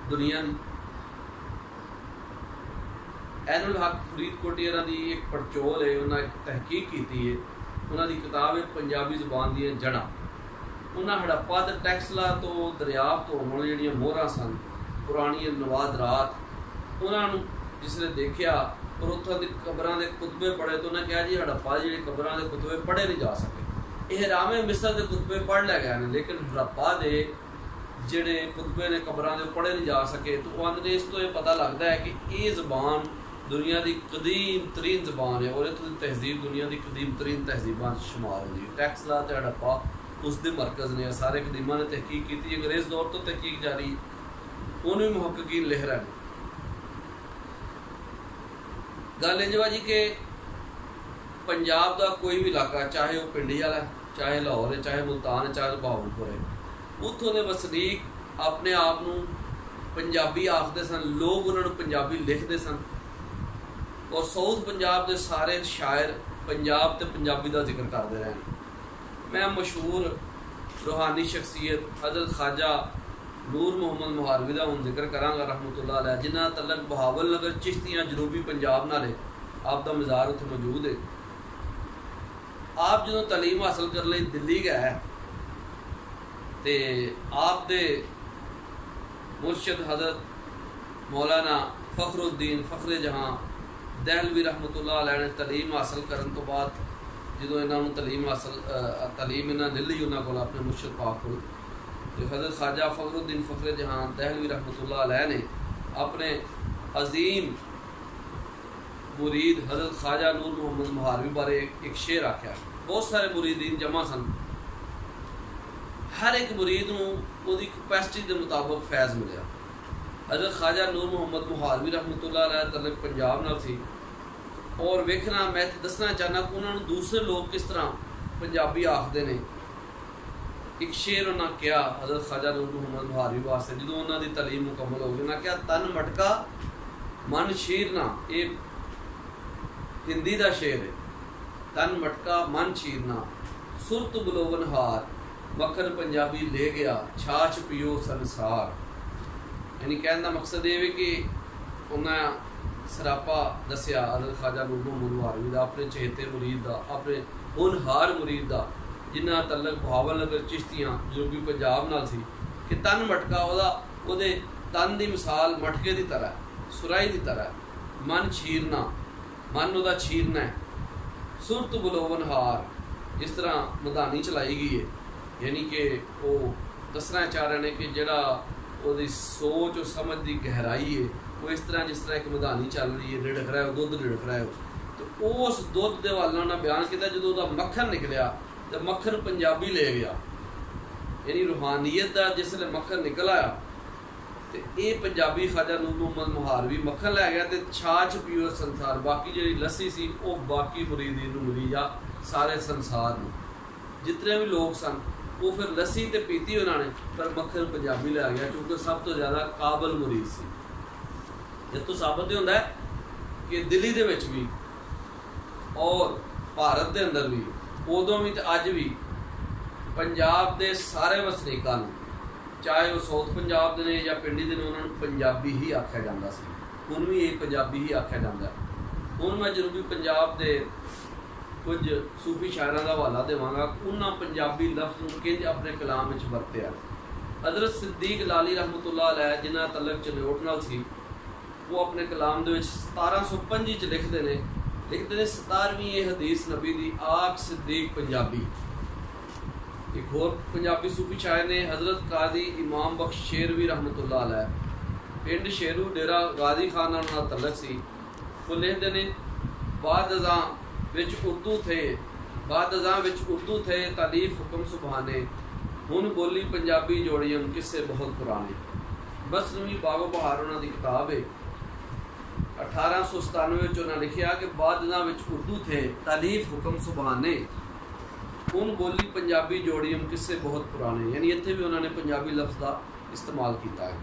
दुनिया की। एनुल हक फरीदकोटी की एक पड़चोल है, उन्हें एक तहकीक की है, उन्होंने किताब है पंजाबी जुबान दी जड़ा। उन्हें हड़प्पा तो टैक्सला तो दरियाफ्त होने वाली जो मोहर सन पुरानी नवादरात, उन्होंने जिसने देखा और उतों की कबरों के कुतबे पढ़े तो उन्हें कहा जी हड़प्पा जी कबरों के कुतबे पढ़े नहीं जा सके। एहरामे मिस्र के कुतबे पढ़ लै गए हैं, लेकिन हड़प्पा के जोड़े कुतबे ने कबरों के पढ़े नहीं जा सके। तो आंदे इस तो यह पता लगता है कि ये जबान दुनिया की कदीम तरीन जबान है और इतों की तहजीब दुनिया की कदीम तरीन तहजीबों शुमार होती है। टैक्सला तो हड़प्पा उसके मरकज़ ने, सारे कदीमा ने तहकीक की, अंग्रेज़ दौर तो तहकीक जारी, उन्होंने मुहक्किकीन लिख रहे हैं। गल इंज जी कि पंजाब का कोई भी इलाका, चाहे वह पिंडी वाला, चाहे लाहौर है, चाहे मुल्तान है, चाहे बहावलपुर है, उत्थों के वसनीक अपने आप को पंजाबी आखते सन, लोग उन्होंने पंजाबी लिखते सन। और साउथ पंजाब के सारे शायर पंजाब तो पंजाबी का जिक्र करते रहे। मैं मशहूर रूहानी शख्सियत हज़रत ख्वाजा नूर मुहम्मद मुहारवी का हूँ जिक्र कराँगा रहमतुल्लाह अलैह, जिन्हें तलक बहावल नगर चिश्तियाँ जनूबी पंजाब नाले आपका मज़ार उत्थे मौजूद है। आप जो तालीम हासिल कर लिए दिल्ली गए तो आप दे मुर्शद हज़रत मौलाना फ़खरुद्दीन फ़खरे जहाँ दहलवी रहमतुल्लाह अलैह ने तालीम हासिल करने तो बाद जो इन्होंने तालीम इन्हें ले ली उन्होंने को अपने मुर्शद पाक को, तो हज़रत ख्वाजा फ़खरुद्दीन फ़खरे जहाँ दहलवी रहमतुल्लाह अलैह ने अपने अजीम मुरीद हज़रत ख्वाजा नूर मुहम्मद मुहारवी बारे एक शेर आख्या। बहुत सारे मुरीदीन जमा सन, हर एक मुरीद को कैपेसिटी के मुताबिक फैज़ मिले। हज़रत ख्वाजा नूर मुहम्मद मुहारवी रहमतुल्लाह अलैह तलक पंजाब नाल सी, और वेखना मैं दसना चाहना कि उन्होंने दूसरे लोग किस तरह पंजाबी आखते हैं। एक शेर उन्हें कहा हज़रत ख्वाजा नूर मुहम्मद मुहारवी वास्ते, जो उन्होंने तालीम मुकम्मल हो गई, उन्हें कहा तन मटका मन शीरना, ये हिंदी का शेर है। तन मटका मन शीरना सुरत बुलोवन हार, मक्खन पंजाबी ले गया छाछ पियो संसार। यानी कहने का मकसद ये है कि उन्हें सरापा दसिया हज़रत ख्वाजा नूर मुहम्मद मुहारवी का, अपने चहेते मुरीद का, अपने होनहार मुरीद का, जिन्हें तलक बहावल नगर चिश्तियाँ जनूबी पंजाब नाल सी, कि तन मटका ओदे तन की मिसाल मटके की तरह, सुराई की तरह, मन छीरना मन उदा छीरना है, सुरत बुलोवन हार, इस तरह मदानी चलाई गई है। यानी कि वो दसना चाह रहे हैं कि जड़ा वो सोच और समझ की गहराई है वो इस तरह जिस तरह एक मदानी चल रही है, रिड़क रहा है, दुध रिड़क रहा है, तो उस दुध के वाल उन्हें बयान किया जो वह मक्खन निकलिया तो मक्खन पंजाबी ले गया। यानी रूहानीयत का जिसले मक्खन निकल आया तो ये पंजाबी ख्वाजा नूर मुहम्मद मुहारवी मक्खन लै गया, तो छाछ पियो संसार, बाकी जी लस्सी सी वो बाकी मुरीदी मिली या सारे संसार में जितने भी लोग सन वो फिर लस्सी तो पीती उन्होंने, पर मक्खन पंजाबी लै गया क्योंकि सब तो ज़्यादा काबल मुरीद सी। जिस तो साबित होता है कि दिल्ली के भी और भारत के अंदर भी उदों भी अज भी पंजाब के सारे वसनीकों, चाहे वह साउथ पंजाब के ने या पिंडी के ने, उन्होंने पंजाबी ही आख्या जाता सी, हुण भी ये पंजाबी ही आख्या जाता है। हुण मैं जनूबी पंजाब के कुछ सूफी शायरों का हवाला देवांगा, उन्होंने पंजाबी लफ्ज़ को किंज अपने कलाम में वरत्या। हज़रत सिद्दीक लाली रहमतुल्लाह अलैह जिन्हें तलक चनोट नाल सी, वो अपने कलाम के 1705 लिखते हैं 17वीं ये हदीस नबी दी आख सिद्दीक पंजाबी। एक होर पंजाबी सूफी शायर ने हज़रत काजी इमाम बख्श शेरवी रहमतुल्लाह अलैह, पिंड शेरू डेरा गाजी खान नाल तलक सी, वो लिखते हैं बाद अज़ां विच उर्दू थे, बाद अज़ां विच उर्दू थे तालीफ हुक्म सुबहाने, हुन बोली पंजाबी जोड़ियम किस्से बहुत पुराने। बस नवी बागो बहार उन्होंने किताब है, 1897 उन्होंने लिखा कि बाद अज़ां विच उर्दू थे तालीफ हुक्म सुबहाने, हुन बोली पंजाबी जोड़ियम किस्से बहुत पुराने। यानी इत्थे भी उन्होंने पंजाबी लफ्ज़ का इस्तेमाल किया है।